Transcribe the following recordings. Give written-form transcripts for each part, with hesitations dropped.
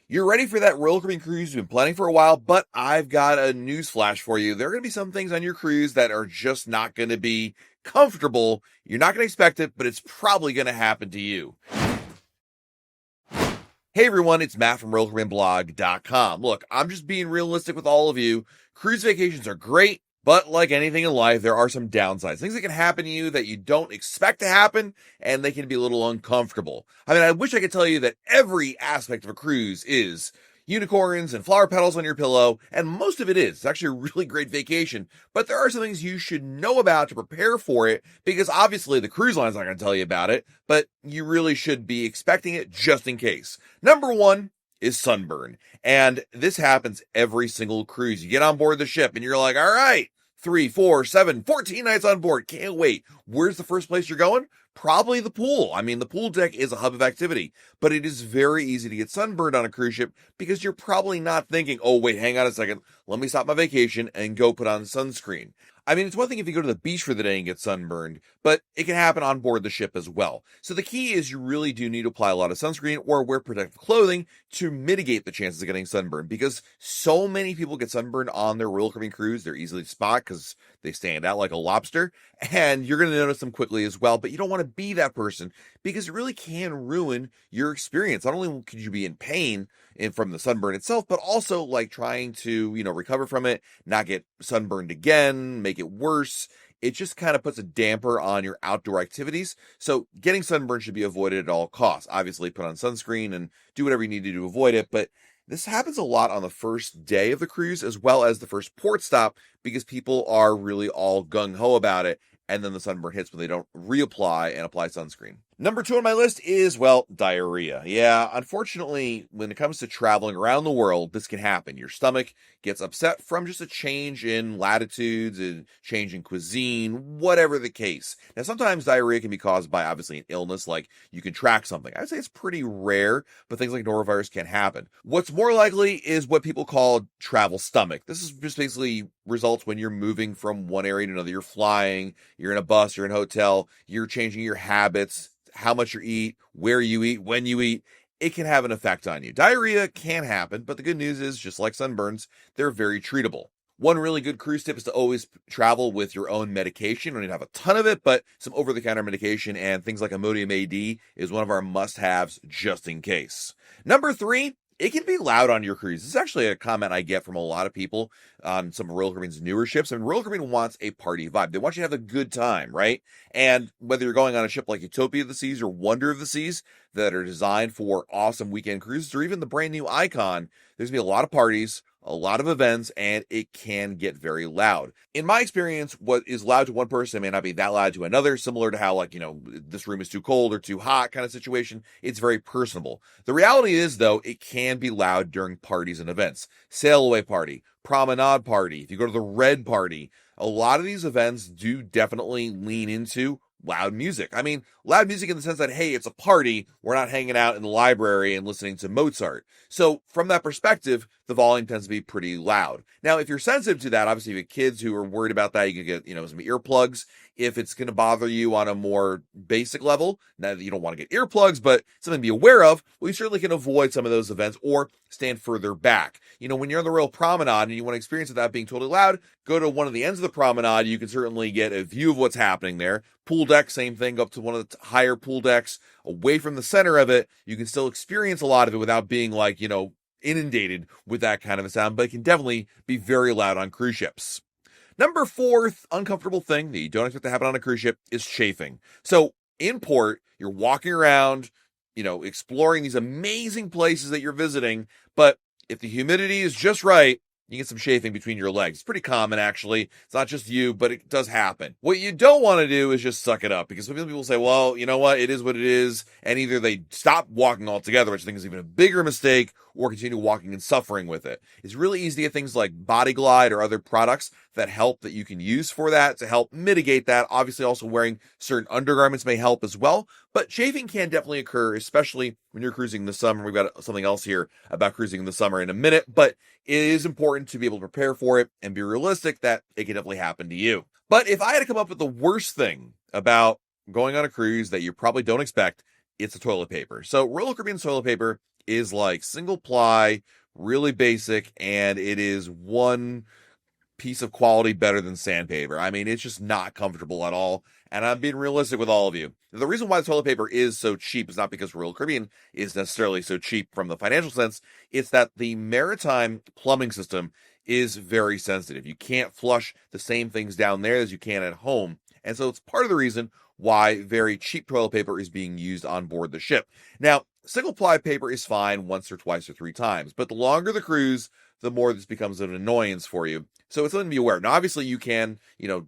You're ready for that roller coaster cruise you've been planning for a while, but I've got a news flash for you. There are going to be some things on your cruise that are just not going to be comfortable. You're not going to expect it, but it's probably going to happen to you. Hey everyone, it's Matt from RollCoasterBlog.com. Look, I'm just being realistic with all of you. Cruise vacations are great, but like anything in life, there are some downsides. Things that can happen to you that you don't expect to happen, and they can be a little uncomfortable. I mean, I wish I could tell you that every aspect of a cruise is unicorns and flower petals on your pillow, and most of it is. It's actually a really great vacation, but there are some things you should know about to prepare for it, because obviously the cruise line's not going to tell you about it, but you really should be expecting it just in case. Number one is sunburn, and this happens every single cruise. You get on board the ship and you're like, all right, 3, 4, 7, 14 nights on board. Can't wait. Where's the first place you're going? Probably the pool. I mean, the pool deck is a hub of activity, but it is very easy to get sunburned on a cruise ship because you're probably not thinking, oh, wait, hang on a second. Let me stop my vacation and go put on sunscreen. I mean, it's one thing if you go to the beach for the day and get sunburned, but it can happen on board the ship as well. So the key is you really do need to apply a lot of sunscreen or wear protective clothing to mitigate the chances of getting sunburned, because so many people get sunburned on their royal Caribbean cruise. They're easily to spot because they stand out like a lobster, and you're going to notice them quickly as well. But you don't want to be that person because it really can ruin your experience. Not only could you be in pain from the sunburn itself, but also like trying to, recover from it, not get sunburned again, make it worse. It just kind of puts a damper on your outdoor activities. So getting sunburned should be avoided at all costs. Obviously, put on sunscreen and do whatever you need to do to avoid it. But this happens a lot on the first day of the cruise as well as the first port stop, because people are really all gung-ho about it. And then the sunburn hits when they don't reapply and apply sunscreen. Number 2 on my list is, diarrhea. Yeah, unfortunately, when it comes to traveling around the world, this can happen. Your stomach gets upset from just a change in latitudes, a change in cuisine, whatever the case. Now, sometimes diarrhea can be caused by, obviously, an illness, like you contract something. I would say it's pretty rare, but things like norovirus can happen. What's more likely is what people call travel stomach. This is just basically results when you're moving from one area to another. You're flying, you're in a bus, you're in a hotel, you're changing your habits, how much you eat, where you eat, when you eat. It can have an effect on you. Diarrhea can happen, but the good news is, just like sunburns, they're very treatable. One really good cruise tip is to always travel with your own medication. You don't need to have a ton of it, but some over-the-counter medication and things like Imodium AD is one of our must-haves just in case. Number 3, it can be loud on your cruise. This is actually a comment I get from a lot of people on some of Royal Caribbean's newer ships. I mean, Royal Caribbean wants a party vibe. They want you to have a good time, right? And whether you're going on a ship like Utopia of the Seas or Wonder of the Seas that are designed for awesome weekend cruises, or even the brand new Icon, there's going to be a lot of parties, a lot of events, and it can get very loud. In my experience, what is loud to one person may not be that loud to another, similar to how, this room is too cold or too hot kind of situation. It's very personable. The reality is, though, it can be loud during parties and events. Sail away party, promenade party, if you go to the red party, a lot of these events do definitely lean into loud music. I mean, loud music in the sense that, hey, it's a party. We're not hanging out in the library and listening to Mozart. So from that perspective, the volume tends to be pretty loud. Now, if you're sensitive to that, obviously if you have kids who are worried about that, you can get, some earplugs. If it's going to bother you on a more basic level, now that you don't want to get earplugs, but something to be aware of, well, you certainly can avoid some of those events or stand further back. When you're on the Royal Promenade and you want to experience without being totally loud, go to one of the ends of the promenade. You can certainly get a view of what's happening there. Pool deck, same thing. Go up to one of the higher pool decks, away from the center of it. You can still experience a lot of it without being inundated with that kind of a sound, but it can definitely be very loud on cruise ships. Number 4th uncomfortable thing that you don't expect to happen on a cruise ship is chafing. So in port, you're walking around, exploring these amazing places that you're visiting, but if the humidity is just right, you get some chafing between your legs. It's pretty common, actually. It's not just you, but it does happen. What you don't want to do is just suck it up, because some people say, well, you know what? It is what it is. And either they stop walking altogether, which I think is even a bigger mistake, or continue walking and suffering with it. It's really easy to get things like Body Glide or other products that you can use for that to help mitigate that. Obviously, also wearing certain undergarments may help as well. But chafing can definitely occur, especially when you're cruising in the summer. We've got something else here about cruising in the summer in a minute, but it is important to be able to prepare for it and be realistic that it can definitely happen to you. But if I had to come up with the worst thing about going on a cruise that you probably don't expect, it's a toilet paper. So Royal Caribbean toilet paper is like single ply, really basic, and it is one piece of quality better than sandpaper. I mean, it's just not comfortable at all. And I'm being realistic with all of you. The reason why the toilet paper is so cheap is not because Royal Caribbean is necessarily so cheap from the financial sense. It's that the maritime plumbing system is very sensitive. You can't flush the same things down there as you can at home. And so it's part of the reason why very cheap toilet paper is being used on board the ship. Now, single ply paper is fine once or twice or three times, but the longer the cruise, the more this becomes an annoyance for you. So it's something to be aware of. Now, obviously, you can,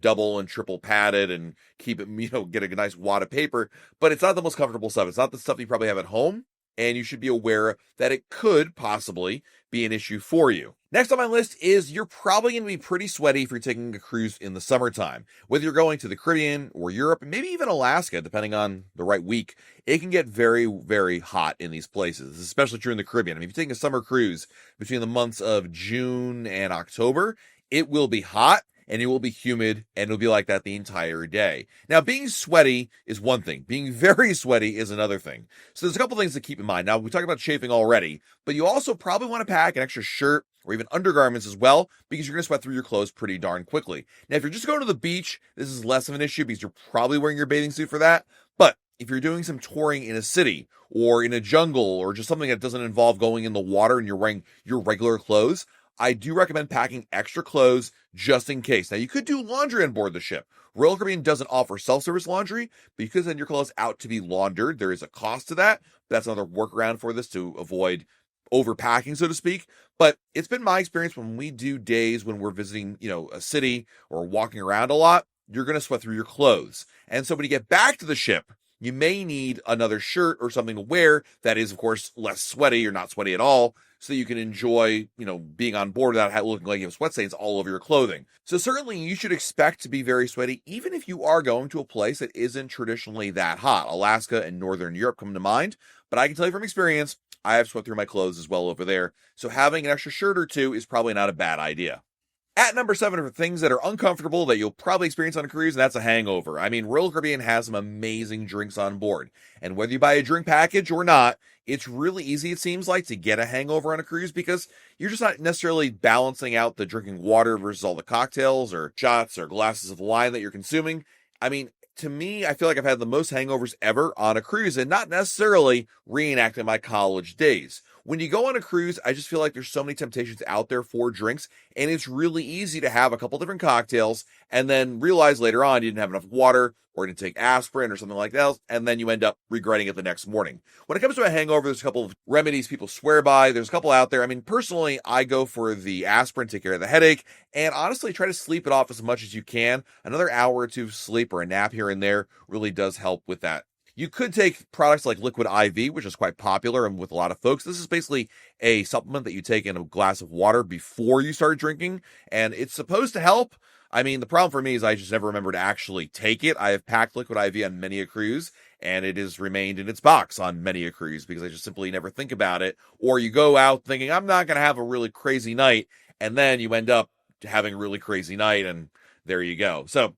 double and triple pad it and keep it, get a nice wad of paper, but it's not the most comfortable stuff. It's not the stuff you probably have at home, and you should be aware that it could possibly be an issue for you. Next on my list is you're probably going to be pretty sweaty if you're taking a cruise in the summertime. Whether you're going to the Caribbean or Europe, and maybe even Alaska, depending on the right week, it can get very, very hot in these places, especially during the Caribbean. I mean, if you're taking a summer cruise between the months of June and October, it will be hot and it will be humid and it'll be like that the entire day. Now, being sweaty is one thing. Being very sweaty is another thing. So there's a couple things to keep in mind. Now, we talked about chafing already, but you also probably want to pack an extra shirt or even undergarments as well, because you're going to sweat through your clothes pretty darn quickly. Now, if you're just going to the beach, this is less of an issue because you're probably wearing your bathing suit for that. But if you're doing some touring in a city or in a jungle or just something that doesn't involve going in the water and you're wearing your regular clothes, I do recommend packing extra clothes just in case. Now, you could do laundry on board the ship. Royal Caribbean doesn't offer self-service laundry, but you could send your clothes out to be laundered. There is a cost to that. That's another workaround for this to avoid overpacking, so to speak. But it's been my experience when we do days when we're visiting, a city or walking around a lot, you're going to sweat through your clothes. And so when you get back to the ship, you may need another shirt or something to wear that is, of course, less sweaty or not sweaty at all, so you can enjoy, being on board without looking like you have sweat stains all over your clothing. So certainly you should expect to be very sweaty, even if you are going to a place that isn't traditionally that hot. Alaska and Northern Europe come to mind, but I can tell you from experience, I have sweat through my clothes as well over there. So having an extra shirt or two is probably not a bad idea. At number 7 are things that are uncomfortable that you'll probably experience on a cruise, and that's a hangover. I mean, Royal Caribbean has some amazing drinks on board. And whether you buy a drink package or not, it's really easy, it seems like, to get a hangover on a cruise because you're just not necessarily balancing out the drinking water versus all the cocktails or shots or glasses of wine that you're consuming. I mean, to me, I feel like I've had the most hangovers ever on a cruise and not necessarily reenacting my college days. When you go on a cruise, I just feel like there's so many temptations out there for drinks, and it's really easy to have a couple different cocktails and then realize later on you didn't have enough water or didn't take aspirin or something like that, and then you end up regretting it the next morning. When it comes to a hangover, there's a couple of remedies people swear by. There's a couple out there. I mean, personally, I go for the aspirin, take care of the headache, and honestly try to sleep it off as much as you can. Another hour or two of sleep or a nap here and there really does help with that. You could take products like Liquid IV, which is quite popular and with a lot of folks. This is basically a supplement that you take in a glass of water before you start drinking, and it's supposed to help. I mean, the problem for me is I just never remember to actually take it. I have packed Liquid IV on many a cruise, and it has remained in its box on many a cruise because I just simply never think about it. Or you go out thinking, I'm not going to have a really crazy night, and then you end up having a really crazy night, and there you go. So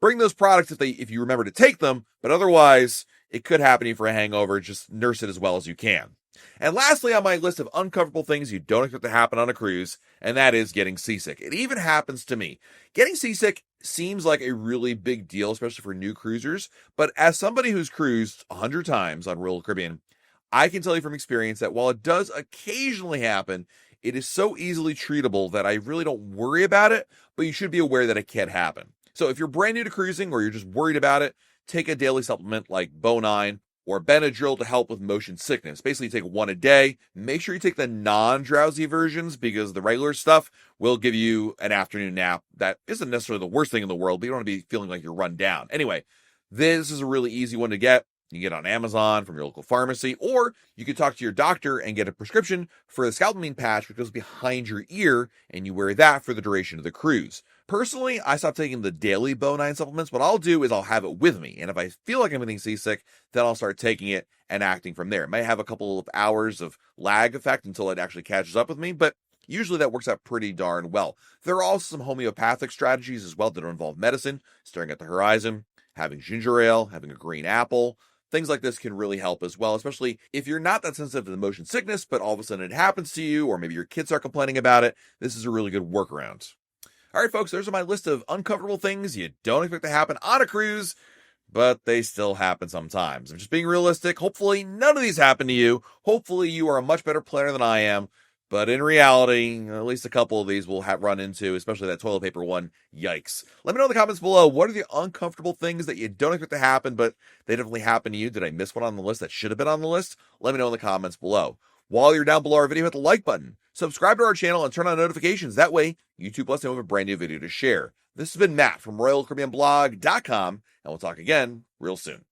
bring those products if you remember to take them, but otherwise it could happen to you for a hangover. Just nurse it as well as you can. And lastly on my list of uncomfortable things you don't expect to happen on a cruise, and that is getting seasick. It even happens to me. Getting seasick seems like a really big deal, especially for new cruisers, but as somebody who's cruised 100 times on Royal Caribbean, I can tell you from experience that while it does occasionally happen, it is so easily treatable that I really don't worry about it, but you should be aware that it can happen. So if you're brand new to cruising or you're just worried about it, take a daily supplement like Bonine or Benadryl to help with motion sickness. Basically, take one a day. Make sure you take the non-drowsy versions because the regular stuff will give you an afternoon nap. That isn't necessarily the worst thing in the world, but you don't want to be feeling like you're run down. Anyway, this is a really easy one to get. You can get it on Amazon from your local pharmacy, or you could talk to your doctor and get a prescription for the scalpamine patch, which goes behind your ear, and you wear that for the duration of the cruise. Personally, I stopped taking the daily Bonine supplements. What I'll do is I'll have it with me, and if I feel like I'm getting seasick, then I'll start taking it and acting from there. It may have a couple of hours of lag effect until it actually catches up with me, but usually that works out pretty darn well. There are also some homeopathic strategies as well that don't involve medicine, staring at the horizon, having ginger ale, having a green apple, things like this can really help as well, especially if you're not that sensitive to the motion sickness, but all of a sudden it happens to you, or maybe your kids are complaining about it. This is a really good workaround. All right, folks, there's my list of uncomfortable things you don't expect to happen on a cruise, but they still happen sometimes. I'm just being realistic. Hopefully none of these happen to you. Hopefully you are a much better planner than I am. But in reality, at least a couple of these we'll run into, especially that toilet paper one. Yikes. Let me know in the comments below, what are the uncomfortable things that you don't expect to happen, but they definitely happen to you? Did I miss one on the list that should have been on the list? Let me know in the comments below. While you're down below our video, hit the like button, subscribe to our channel, and turn on notifications. That way, YouTube lets know we have a brand new video to share. This has been Matt from RoyalCaribbeanBlog.com, and we'll talk again real soon.